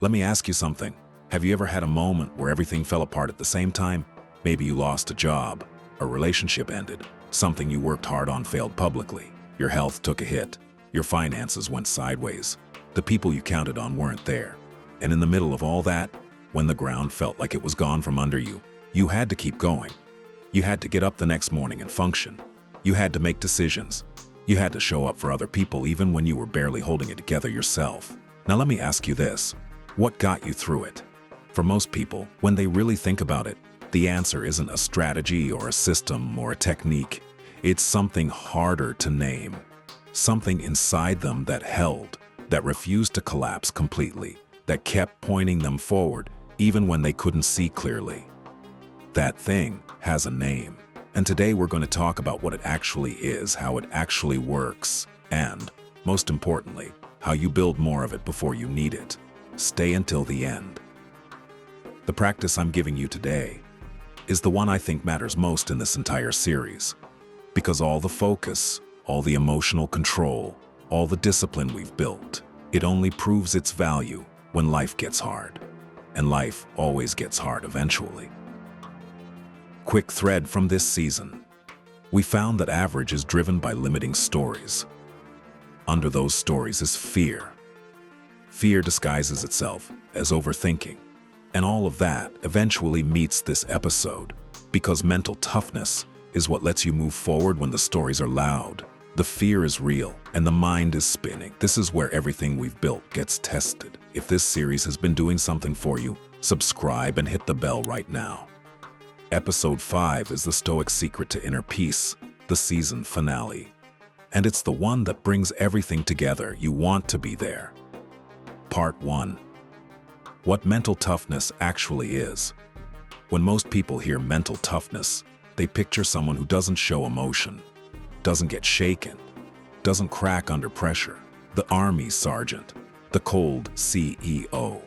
Let me ask you something. Have you ever had a moment where everything fell apart at the same time? Maybe you lost a job, a relationship ended, something you worked hard on failed publicly, your health took a hit, your finances went sideways, the people you counted on weren't there. And in the middle of all that, when the ground felt like it was gone from under you, you had to keep going. You had to get up the next morning and function. You had to make decisions. You had to show up for other people even when you were barely holding it together yourself. Now let me ask you this. What got you through it? For most people, when they really think about it, the answer isn't a strategy or a system or a technique. It's something harder to name. Something inside them that held, that refused to collapse completely, that kept pointing them forward even when they couldn't see clearly. That thing has a name. And today we're going to talk about what it actually is, how it actually works, and, most importantly, how you build more of it before you need it. Stay until the end. The practice I'm giving you today is the one I think matters most in this entire series. Because all the focus, all the emotional control, all the discipline we've built, it only proves its value when life gets hard. And life always gets hard eventually. Quick thread from this season. We found that average is driven by limiting stories. Under those stories is fear. Fear disguises itself as overthinking. And all of that eventually meets this episode, because mental toughness is what lets you move forward when the stories are loud. The fear is real, and the mind is spinning. This is where everything we've built gets tested. If this series has been doing something for you, subscribe and hit the bell right now. Episode 5 is the Stoic Secret to Inner Peace, the season finale. And it's the one that brings everything together you want to be there. Part 1. What mental toughness actually is. When most people hear mental toughness, they picture someone who doesn't show emotion, doesn't get shaken, doesn't crack under pressure. The army sergeant, the cold CEO,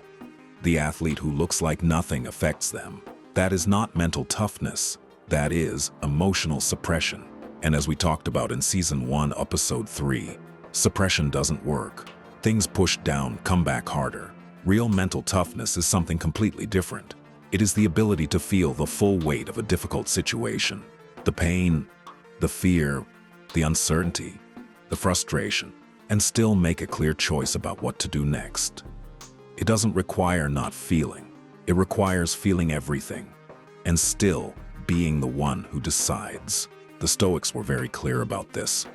the athlete who looks like nothing affects them. That is not mental toughness. That is emotional suppression. And as we talked about in Season 1, Episode 3, suppression doesn't work. Things pushed down come back harder. Real mental toughness is something completely different. It is the ability to feel the full weight of a difficult situation. The pain, the fear, the uncertainty, the frustration, and still make a clear choice about what to do next. It doesn't require not feeling. It requires feeling everything, and still being the one who decides. The Stoics were very clear about this.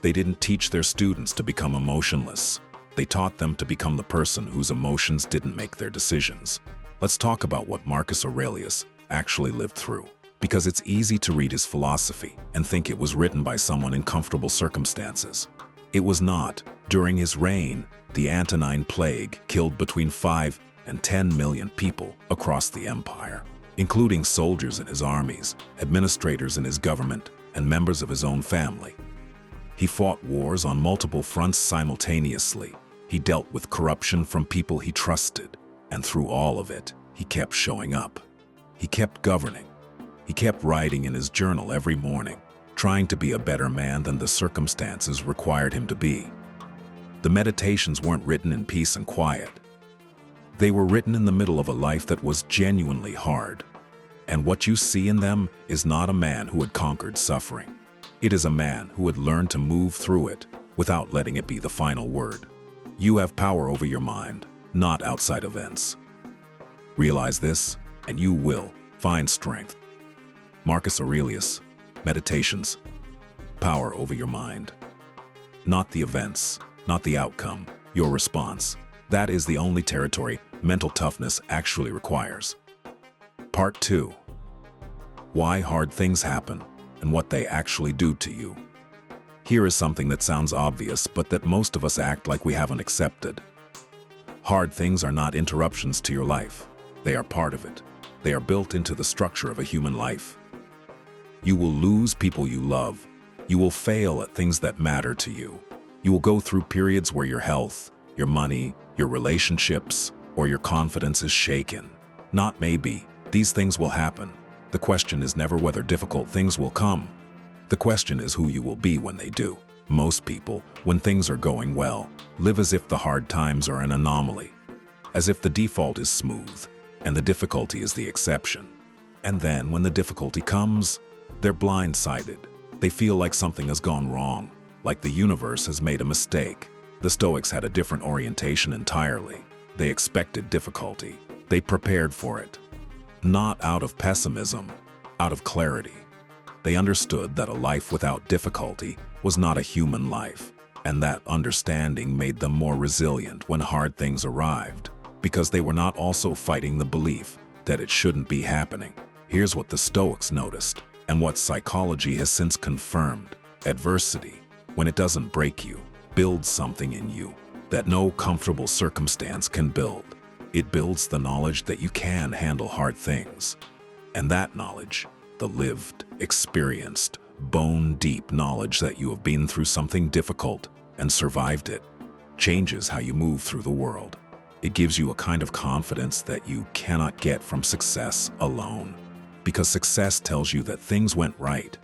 They didn't teach their students to become emotionless. They taught them to become the person whose emotions didn't make their decisions. Let's talk about what Marcus Aurelius actually lived through, because it's easy to read his philosophy and think it was written by someone in comfortable circumstances. It was not. During his reign, the Antonine Plague killed between 5 and 10 million people across the empire, including soldiers in his armies, administrators in his government, and members of his own family. He fought wars on multiple fronts simultaneously. He dealt with corruption from people he trusted, and through all of it, he kept showing up. He kept governing. He kept writing in his journal every morning, trying to be a better man than the circumstances required him to be. The meditations weren't written in peace and quiet. They were written in the middle of a life that was genuinely hard. And what you see in them is not a man who had conquered suffering. It is a man who had learned to move through it without letting it be the final word. You have power over your mind, not outside events. Realize this, and you will find strength. Marcus Aurelius, Meditations. Power over your mind. Not the events, not the outcome, your response. That is the only territory mental toughness actually requires. Part 2. Why hard things happen and what they actually do to you. Here is something that sounds obvious, but that most of us act like we haven't accepted. Hard things are not interruptions to your life. They are part of it. They are built into the structure of a human life. You will lose people you love. You will fail at things that matter to you. You will go through periods where your health, your money, your relationships, or your confidence is shaken. Not maybe. These things will happen. The question is never whether difficult things will come. The question is who you will be when they do. Most people, when things are going well, live as if the hard times are an anomaly. as if the default is smooth and the difficulty is the exception. And then when the difficulty comes, they're blindsided. They feel like something has gone wrong, like the universe has made a mistake. The Stoics had a different orientation entirely. They expected difficulty. They prepared for it. Not out of pessimism, out of clarity. They understood that a life without difficulty was not a human life, and that understanding made them more resilient when hard things arrived, because they were not also fighting the belief that it shouldn't be happening. Here's what the Stoics noticed, and what psychology has since confirmed. Adversity, when it doesn't break you, builds something in you that no comfortable circumstance can build. It builds the knowledge that you can handle hard things. And that knowledge, the lived, experienced, bone-deep knowledge that you have been through something difficult and survived it, changes how you move through the world. It gives you a kind of confidence that you cannot get from success alone, because success tells you that things went right.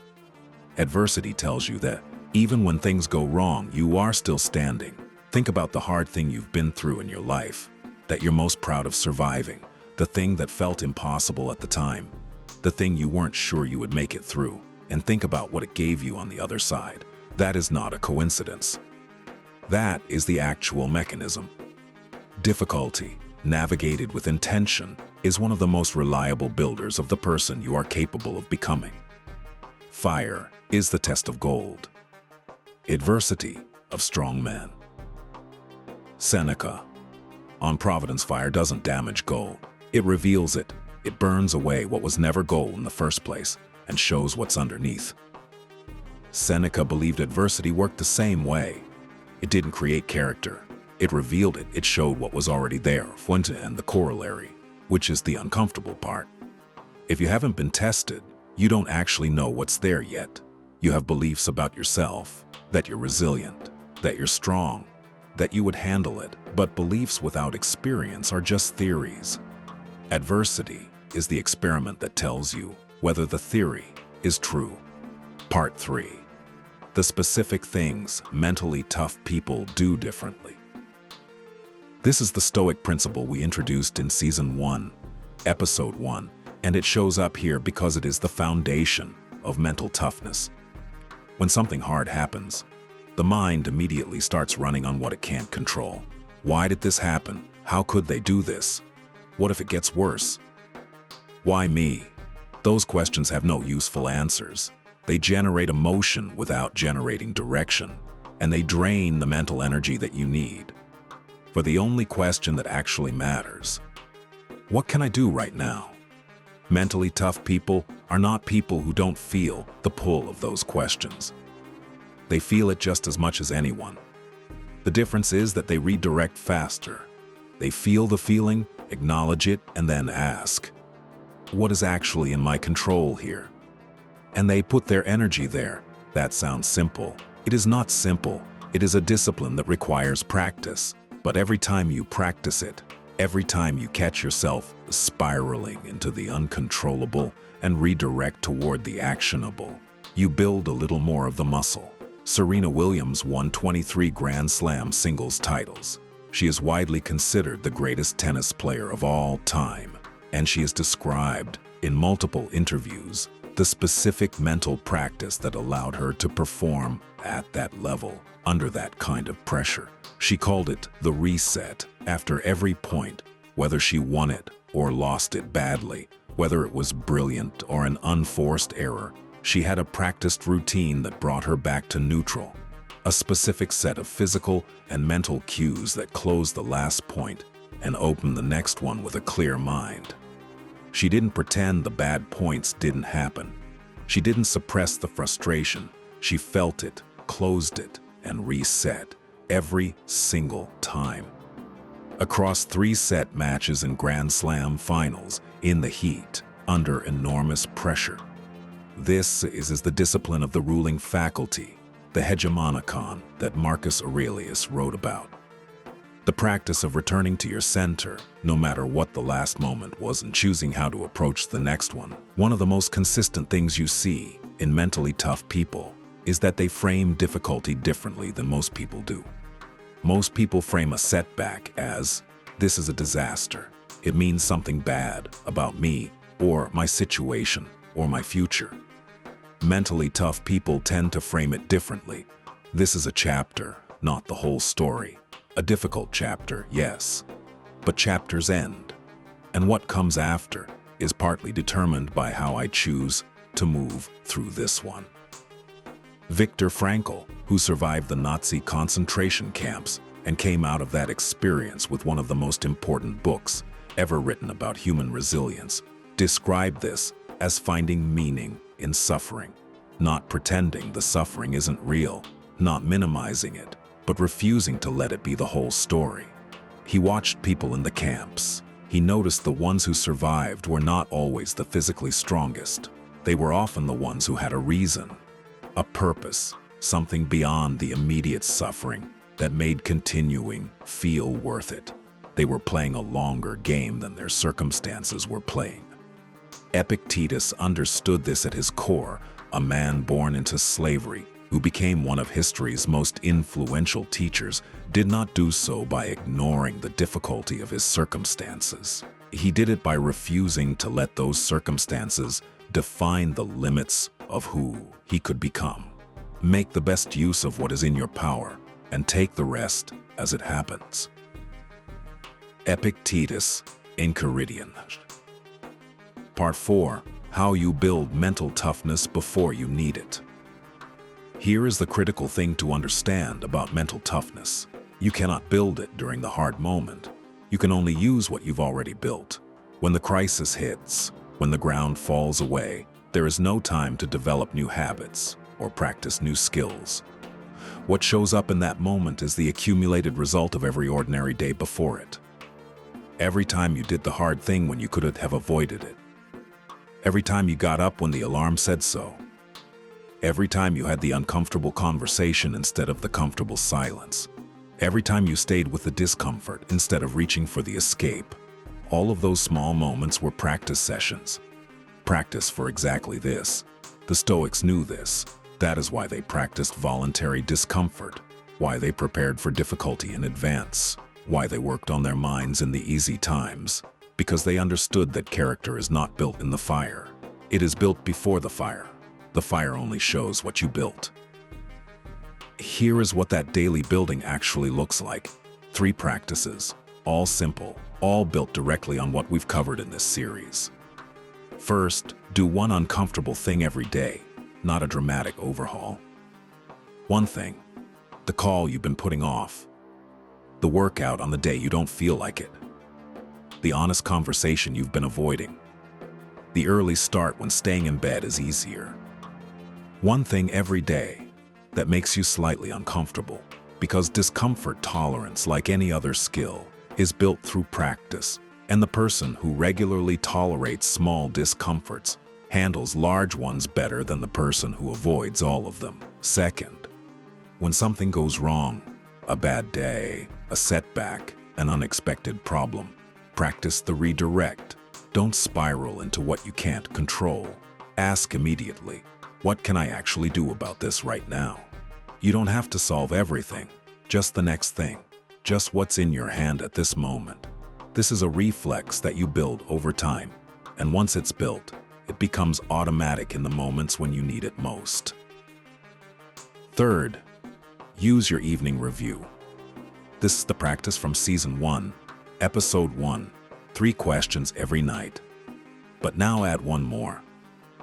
Adversity tells you that even when things go wrong, you are still standing. Think about the hard thing you've been through in your life, that you're most proud of surviving, the thing that felt impossible at the time, the thing you weren't sure you would make it through, and think about what it gave you on the other side. That is not a coincidence. That is the actual mechanism. Difficulty, navigated with intention, is one of the most reliable builders of the person you are capable of becoming. Fire is the test of gold. Adversity of strong men. Seneca. On Providence, fire doesn't damage gold. It reveals it. It burns away what was never gold in the first place and shows what's underneath. Seneca believed adversity worked the same way. It didn't create character. It revealed it. It showed what was already there, fuente, and the corollary, which is the uncomfortable part. If you haven't been tested, you don't actually know what's there yet. You have beliefs about yourself, that you're resilient, that you're strong, that you would handle it, but beliefs without experience are just theories. Adversity is the experiment that tells you whether the theory is true. Part 3. The specific things mentally tough people do differently. This is the Stoic principle we introduced in Season 1, Episode 1, and it shows up here because it is the foundation of mental toughness. When something hard happens, the mind immediately starts running on what it can't control. Why did this happen? How could they do this? What if it gets worse? Why me? Those questions have no useful answers. They generate emotion without generating direction, and they drain the mental energy that you need for the only question that actually matters. What can I do right now? Mentally tough people are not people who don't feel the pull of those questions. They feel it just as much as anyone. The difference is that they redirect faster. They feel the feeling, acknowledge it, and then ask, what is actually in my control here? And they put their energy there. That sounds simple. It is not simple. It is a discipline that requires practice. But every time you practice it, every time you catch yourself spiraling into the uncontrollable and redirect toward the actionable, you build a little more of the muscle. Serena Williams won 23 Grand Slam singles titles. She is widely considered the greatest tennis player of all time, and she has described in multiple interviews the specific mental practice that allowed her to perform at that level under that kind of pressure. She called it the reset. After every point, whether she won it or lost it badly, whether it was brilliant or an unforced error, she had a practiced routine that brought her back to neutral, a specific set of physical and mental cues that closed the last point and opened the next one with a clear mind. She didn't pretend the bad points didn't happen. She didn't suppress the frustration. She felt it, closed it, and reset every single time. Across 3 set matches in Grand Slam finals, in the heat, under enormous pressure. This is the discipline of the ruling faculty, the hegemonicon that Marcus Aurelius wrote about. The practice of returning to your center, no matter what the last moment was, and choosing how to approach the next one. One of the most consistent things you see in mentally tough people is that they frame difficulty differently than most people do. Most people frame a setback as, This is a disaster. It means something bad about me, or my situation, or my future. Mentally tough people tend to frame it differently. This is a chapter, not the whole story. A difficult chapter, yes. But chapters end. And what comes after is partly determined by how I choose to move through this one. Viktor Frankl, who survived the Nazi concentration camps and came out of that experience with one of the most important books ever written about human resilience, described this as finding meaning in suffering, not pretending the suffering isn't real, not minimizing it, but refusing to let it be the whole story. He watched people in the camps. He noticed the ones who survived were not always the physically strongest. They were often the ones who had a reason, a purpose, something beyond the immediate suffering that made continuing feel worth it. They were playing a longer game than their circumstances were playing. Epictetus understood this at his core, a man born into slavery who became one of history's most influential teachers, did not do so by ignoring the difficulty of his circumstances. He did it by refusing to let those circumstances define the limits of who he could become. Make the best use of what is in your power and take the rest as it happens. Epictetus, Enchiridion. Part 4. How you build mental toughness before you need it. Here is the critical thing to understand about mental toughness. You cannot build it during the hard moment. You can only use what you've already built. When the crisis hits, when the ground falls away, there is no time to develop new habits or practice new skills. What shows up in that moment is the accumulated result of every ordinary day before it. Every time you did the hard thing when you could have avoided it. Every time you got up when the alarm said so. Every time you had the uncomfortable conversation instead of the comfortable silence. Every time you stayed with the discomfort instead of reaching for the escape. All of those small moments were practice sessions. Practice for exactly this. The Stoics knew this. That is why they practiced voluntary discomfort, why they prepared for difficulty in advance, why they worked on their minds in the easy times, because they understood that character is not built in the fire. It is built before the fire. The fire only shows what you built. Here is what that daily building actually looks like. 3 practices, all simple, all built directly on what we've covered in this series. First, do one uncomfortable thing every day, not a dramatic overhaul. One thing, the call you've been putting off, the workout on the day you don't feel like it, the honest conversation you've been avoiding, the early start when staying in bed is easier. One thing every day that makes you slightly uncomfortable, because discomfort tolerance, like any other skill, is built through practice, and the person who regularly tolerates small discomforts handles large ones better than the person who avoids all of them. Second, when something goes wrong, a bad day, a setback, an unexpected problem, practice the redirect. Don't spiral into what you can't control. Ask immediately, what can I actually do about this right now? You don't have to solve everything, just the next thing, just what's in your hand at this moment. This is a reflex that you build over time, and once it's built, it becomes automatic in the moments when you need it most. Third, use your evening review. This is the practice from Season 1, Episode 1, 3 questions every night. But now add one more.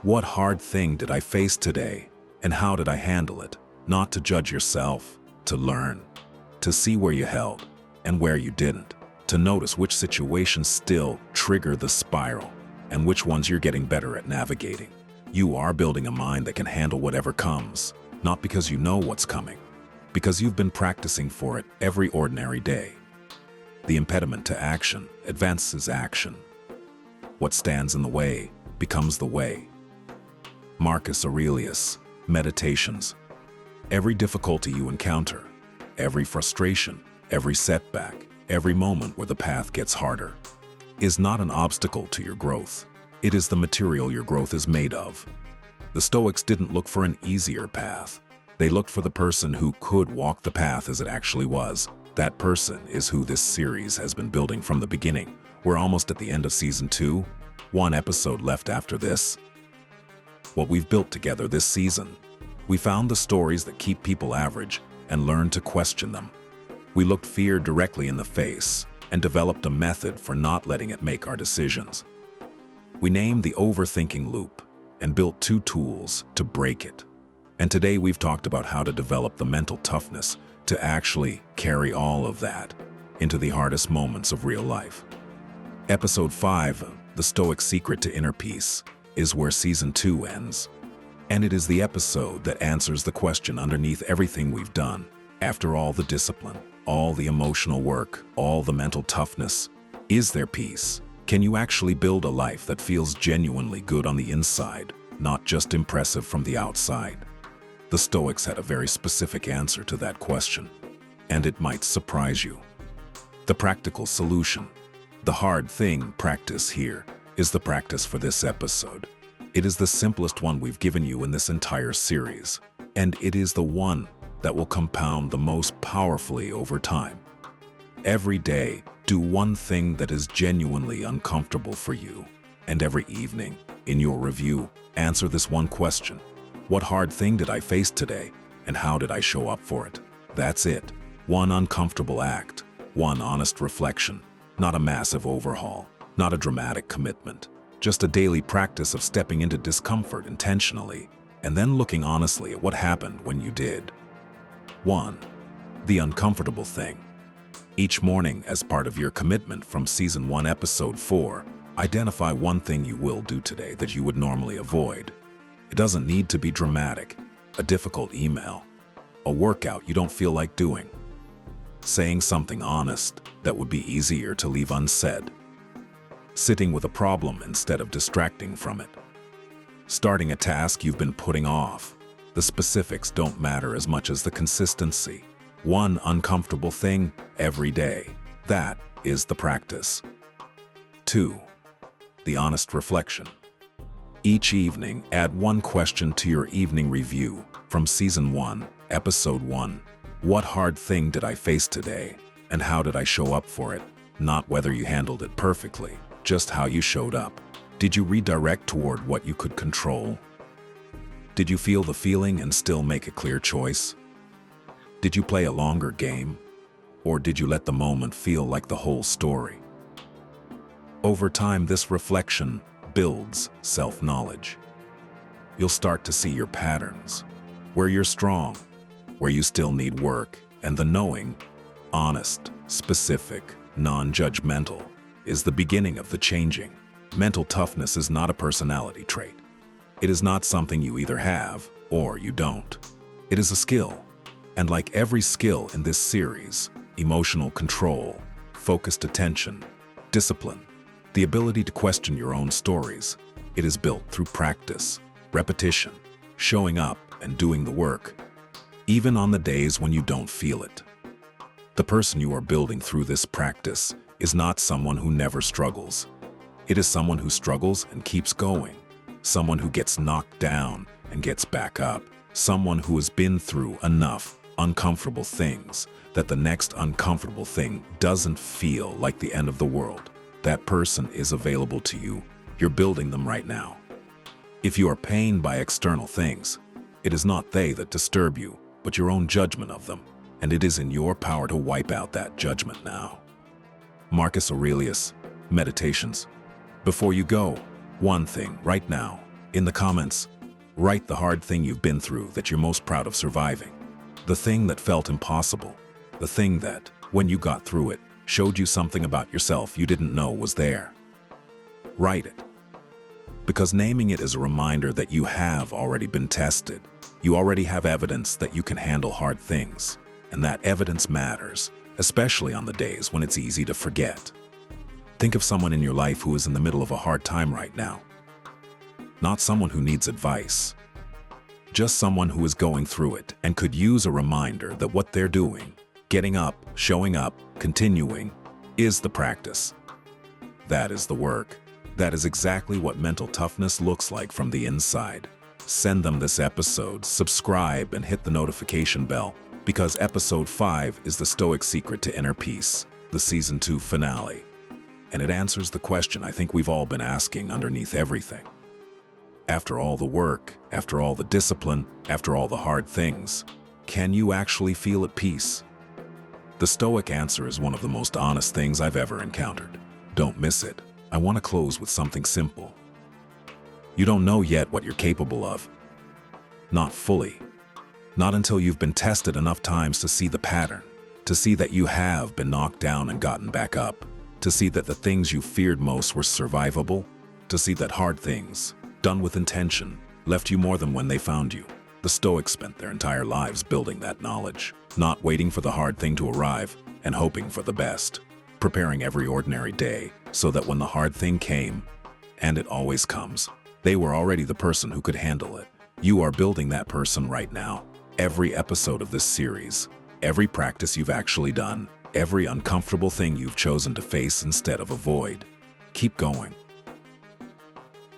What hard thing did I face today, and how did I handle it? Not to judge yourself, to learn, to see where you held and where you didn't, to notice which situations still trigger the spiral and which ones you're getting better at navigating. You are building a mind that can handle whatever comes, not because you know what's coming, because you've been practicing for it every ordinary day. The impediment to action advances action. What stands in the way becomes the way. Marcus Aurelius, Meditations. Every difficulty you encounter, every frustration, every setback, every moment where the path gets harder, is not an obstacle to your growth. It is the material your growth is made of. The Stoics didn't look for an easier path. They looked for the person who could walk the path as it actually was, That person is who this series has been building from the beginning. We're almost at the end of season 2, one episode left after this. What we've built together this season. We found the stories that keep people average and learned to question them. We looked fear directly in the face and developed a method for not letting it make our decisions. We named the overthinking loop and built 2 tools to break it. And today we've talked about how to develop the mental toughness to actually carry all of that into the hardest moments of real life. Episode 5, The Stoic Secret to Inner Peace, is where season 2 ends. And it is the episode that answers the question underneath everything we've done. After all the discipline, all the emotional work, all the mental toughness, is there peace? Can you actually build a life that feels genuinely good on the inside, not just impressive from the outside? The Stoics had a very specific answer to that question, and it might surprise you. The practical solution. The hard thing practice here is the practice for this episode. It is the simplest one we've given you in this entire series, and it is the one that will compound the most powerfully over time. Every day, do one thing that is genuinely uncomfortable for you, and every evening, in your review, answer this one question. What hard thing did I face today, and how did I show up for it? That's it. One uncomfortable act, one honest reflection, not a massive overhaul, not a dramatic commitment, just a daily practice of stepping into discomfort intentionally, and then looking honestly at what happened when you did. 1. The uncomfortable thing. Each morning, as part of your commitment from Season 1, Episode 4, identify one thing you will do today that you would normally avoid. It doesn't need to be dramatic, a difficult email, a workout you don't feel like doing, saying something honest that would be easier to leave unsaid, sitting with a problem instead of distracting from it, starting a task you've been putting off. The specifics don't matter as much as the consistency. One uncomfortable thing every day. That is the practice. 2. The honest reflection. Each evening, add one question to your evening review from Season 1, Episode 1. What hard thing did I face today, and how did I show up for it? Not whether you handled it perfectly, just how you showed up. Did you redirect toward what you could control? Did you feel the feeling and still make a clear choice? Did you play a longer game? Or did you let the moment feel like the whole story? Over time, this reflection builds self-knowledge. You'll start to see your patterns, where you're strong, where you still need work, and the knowing, honest, specific, non-judgmental, is the beginning of the changing. Mental toughness is not a personality trait. It is not something you either have or you don't. It is a skill. And like every skill in this series, emotional control, focused attention, discipline, the ability to question your own stories, it is built through practice, repetition, showing up and doing the work, even on the days when you don't feel it. The person you are building through this practice is not someone who never struggles. It is someone who struggles and keeps going, someone who gets knocked down and gets back up, someone who has been through enough uncomfortable things that the next uncomfortable thing doesn't feel like the end of the world. That person is available to you. You're building them right now. If you are pained by external things, it is not they that disturb you, but your own judgment of them, and it is in your power to wipe out that judgment now. Marcus Aurelius, Meditations. Before you go, one thing right now, in the comments, write the hard thing you've been through that you're most proud of surviving. The thing that felt impossible. The thing that, when you got through it, showed you something about yourself you didn't know was there. Write it. Because naming it is a reminder that you have already been tested. You already have evidence that you can handle hard things. And that evidence matters, especially on the days when it's easy to forget. Think of someone in your life who is in the middle of a hard time right now. Not someone who needs advice. Just someone who is going through it and could use a reminder that what they're doing, getting up, showing up, continuing, is the practice. That is the work. That is exactly what mental toughness looks like from the inside. Send them this episode, subscribe, and hit the notification bell. Because episode 5 is the Stoic secret to inner peace, the season 2 finale. And it answers the question I think we've all been asking underneath everything. After all the work, after all the discipline, after all the hard things, can you actually feel at peace? The Stoic answer is one of the most honest things I've ever encountered. Don't miss it. I want to close with something simple. You don't know yet what you're capable of. Not fully. Not until you've been tested enough times to see the pattern, to see that you have been knocked down and gotten back up, to see that the things you feared most were survivable, to see that hard things, done with intention, left you more than when they found you. The Stoics spent their entire lives building that knowledge, not waiting for the hard thing to arrive and hoping for the best, preparing every ordinary day so that when the hard thing came, and it always comes, they were already the person who could handle it. You are building that person right now. Every episode of this series, every practice you've actually done, every uncomfortable thing you've chosen to face instead of avoid. Keep going.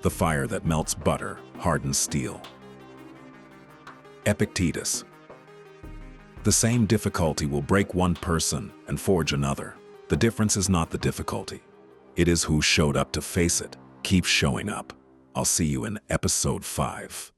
The fire that melts butter hardens steel. Epictetus. The same difficulty will break one person and forge another. The difference is not the difficulty. It is who showed up to face it. Keep showing up. I'll see you in episode 5.